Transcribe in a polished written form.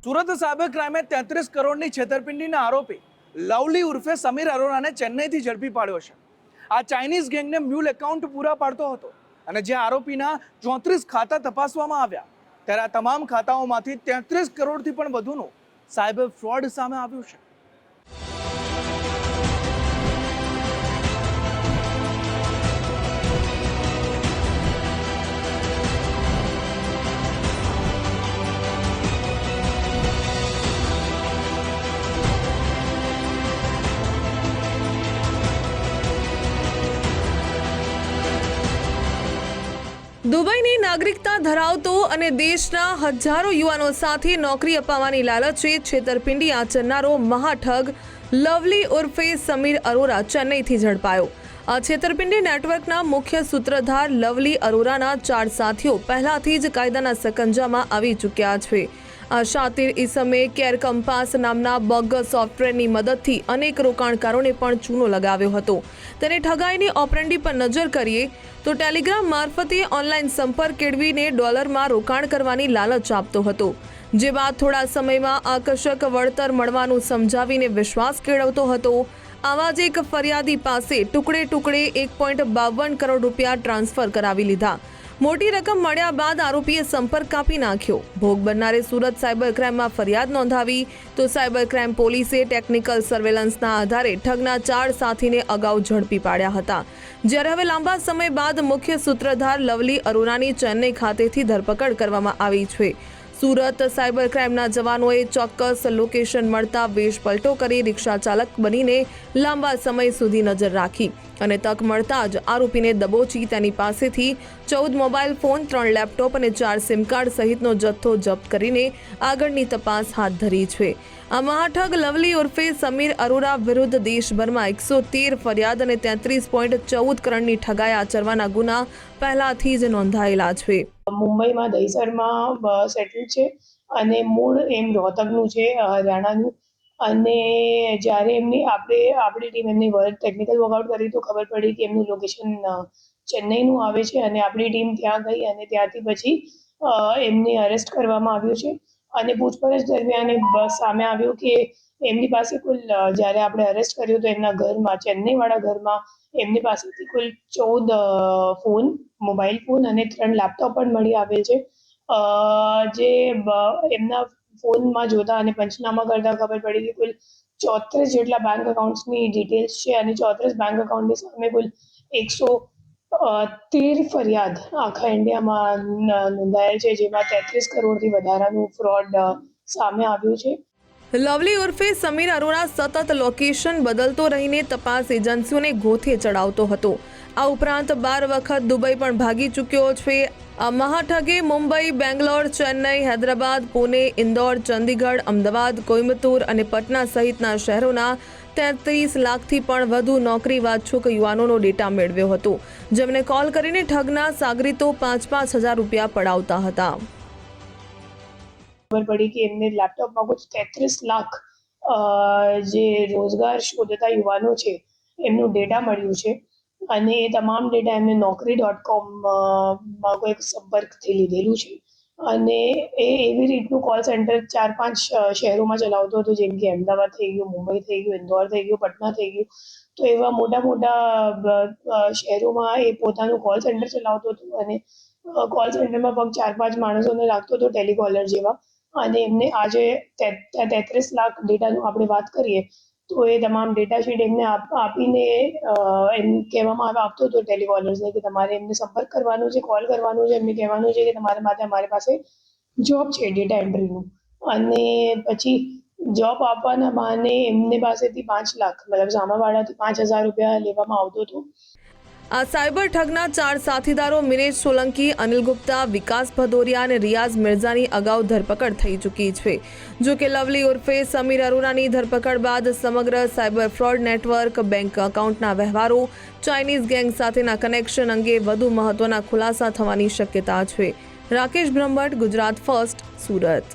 Surat cyber ક્રાઇમે 33 કરોડની છેતરપિંડીના આરોપી lovely ઉર્ફે સમીર અરોરાને ચેન્નઈથી ઝડપી પાડ્યો છે। આ ચાઇનીઝ ગેંગને મ્યુલ એકાઉન્ટ પૂરા પાડતો હતો અને જે આરોપીના 34 ખાતા તપાસવામાં આવ્યા ત્યારે આ તમામ ખાતાઓમાંથી 33 કરોડથી પણ વધુનું સાયબર ફ્રોડ સામે આવ્યું છે। દુબઈની નાગરિકતા ધરાવતો અને દેશના હજારો યુવાનો સાથે નોકરી અપાવવાની લાલચે છેતરપિંડી આચરનારો મહાઠગ લવલી ઉર્ફે સમીર અરોરા ચેન્નઈથી ઝડપાયો। આ છેતરપિંડી નેટવર્કના મુખ્ય સૂત્રધાર લવલી અરોરાના 4 સાથીઓ પહેલાથી જ કાયદાના સકંજામાં આવી ચૂક્યા છે। આ શાતિર ઈસમે કેર કંપાસ નામના બોગસ સોફ્ટવેરની મદદથી અનેક રોકાણકારોને પણ ચૂનો લગાવ્યો હતો। તેને ઠગાઈની ઓપરેન્ડી પર નજર કરીએ તો ટેલિગ્રામ મારફતે ઓનલાઈન સંપર્ક કેળવીને ડોલરમાં રોકાણ કરવાની લાલચ આપતો હતો, જે બાદ થોડા સમયમાં આકર્ષક વળતર મળવાનું સમજાવીને વિશ્વાસ કેળવતો હતો। આવા જ એક ફરિયાદી પાસે ટુકડે ટુકડે 1.52 કરોડ રૂપિયા ટ્રાન્સફર કરાવી લીધા। મોટી રકમ મળ્યા બાદ આરોપીએ સંપર્ક કાપી નાખ્યો। ભોગ બનનારે સુરત સાયબર ક્રાઇમમાં ફરિયાદ નોંધાવી તો સાયબર ક્રાઇમ પોલીસે ટેકનિકલ સર્વેલન્સના આધારે ઠગના 4 સાથીને અગાઉ ઝડપી પાડ્યા હતા, જ્યારે હવે લાંબા સમય બાદ મુખ્ય સૂત્રધાર લવલી અરોરાની ચેન્નઈ ખાતેથી ધરપકડ કરવામાં આવી છે। સુરત સાયબર ક્રાઇમના જવાનોએ ચોક્કસ લોકેશન મળતા વેશ પલટો કરી રિક્ષા ચાલક બનીને લાંબા સમય સુધી નજર રાખી અને તક મળતા જ આરોપીને દબોચી તેની પાસેથી 14 મોબાઈલ ફોન, 3 લેપટોપ અને 4 સિમ કાર્ડ સહિતનો જથ્થો જપ્ત કરીને આગળની તપાસ હાથ ધરી છે। આ મહાઠગ લવલી ઉર્ફે સમીર અરોરા વિરુદ્ધ દેશભરમાં 113 ફરિયાદ અને 33.14 કરોડની ઠગાઈ આચરવાના ગુના પહેલાથી જ નોંધાયેલા છે। મુંબઈમાં દહીસરમાં સેટલ છે અને મૂળ એમ રોહતકનું છે, હરિયાણાનું। અને જ્યારે આપણી ટીમ એમની ટેકનિકલ વર્કઆઉટ કરી તો ખબર પડી કે એમનું લોકેશન ચેન્નઈનું આવે છે અને આપણી ટીમ ત્યાં ગઈ અને ત્યાંથી પછી એમને અરેસ્ટ કરવામાં આવ્યું છે। અને પૂછપરછ દરમિયાન સામે આવ્યું કે એમની પાસે કુલ, જ્યારે આપણે અરેસ્ટ કર્યું તો એમના ઘરમાં, ચેન્નઈવાળા ઘરમાં એમની પાસેથી કુલ 14 ફોન, મોબાઈલ ફોન અને 3 લેપટોપ પણ મળી આવેલ છે। જે એમના ફોનમાં જોતા અને પંચનામા કરતા ખબર પડી કે કુલ 34 જેટલા બેંક એકાઉન્ટ્સની ડિટેલ્સ છે અને 34 બેંક એકાઉન્ટની સામે કુલ 113 ફરિયાદ આખા ઇન્ડિયામાં નોંધાયેલ છે, જેમાં 33 કરોડથી વધારાનું ફ્રોડ સામે આવ્યું છે। લવલી ઉર્ફે સમીર અરોરા સતત લોકેશન બદલતો રહીને તપાસ એજન્સીઓને ગોથે ચડાવતો હતો। આ ઉપરાંત 12 વખત દુબઈ પણ ભાગી ચૂક્યો છે। આ મહાઠગે મુંબઈ, બેંગ્લોર, ચેન્નઈ, હૈદરાબાદ, પુણે, ઇન્દોર, ચંદીગઢ, અમદાવાદ, કોઈમ્બતુર અને પટના સહિતના શહેરોના 33 લાખથી પણ વધુ નોકરી વાચ્છુક યુવાનોનો ડેટા મેળવ્યો હતો, જેમને કોલ કરીને ઠગના સાગરીતો 5-5 હજાર રૂપિયા પડાવતા હતા। ખબર પડી કે એમને લેપટોપમાં કુછ 33 લાખ જે રોજગાર શોધતા યુવાનો છે એમનું ડેટા મળ્યું છે અને એ તમામ ડેટા એમને naukri.com-માં કોઈ સંપર્કથી લીધેલું છે અને એ એવી રીતનું કોલ સેન્ટર 4-5 શહેરોમાં ચલાવતો હતો, જેમ કે અમદાવાદ થઈ ગયું, મુંબઈ થઈ ગયું, ઇન્દોર થઈ ગયું, પટના થઈ ગયું। તો એવા મોટા શહેરોમાં એ પોતાનું કોલ સેન્ટર ચલાવતો હતો અને કોલ સેન્ટરમાં ફક્ત 4-5 માણસોને રાખતો હતો, ટેલિકોલર જેવા। અને એમને આજે 33 લાખ ડેટાનું આપણે વાત કરીએ તો એ તમામ ડેટા શીટ એમને આપીને એમ કહેવામાં આવતો હતો ટેલિકોલર્સને કે તમારે એમને સંપર્ક કરવાનો છે, કોલ કરવાનો છે, એમને કહેવાનું છે કે તમારા માટે અમારી પાસે જોબ છે ડેટા એન્ટ્રીનું। અને પછી જોબ આપવાના બહાને એમની પાસેથી 5 લાખ, મતલબ સામાવાળાથી 5,000 રૂપિયા લેવામાં આવતો હતો। આ સાયબર ઠગના 4 સાથીદારો મિનેશ સોલંકી, અનિલ ગુપ્તા, વિકાસ ભદોરિયા અને રિયાઝ મિર્ઝાની અગાઉ ધરપકડ થઈ ચૂકી છે। જો કે લવલી ઉર્ફે સમીર અરોરાની ધરપકડ બાદ સમગ્ર સાયબર ફ્રોડ નેટવર્ક, બેંક એકાઉન્ટના વ્યવહારો, ચાઇનીઝ ગેંગ સાથેના કનેક્શન અંગે વધુ મહત્વના ખુલાસા થવાની શક્યતા છે। રાકેશ બ્રહ્મભટ્ટ, ગુજરાત ફર્સ્ટ, સુરત।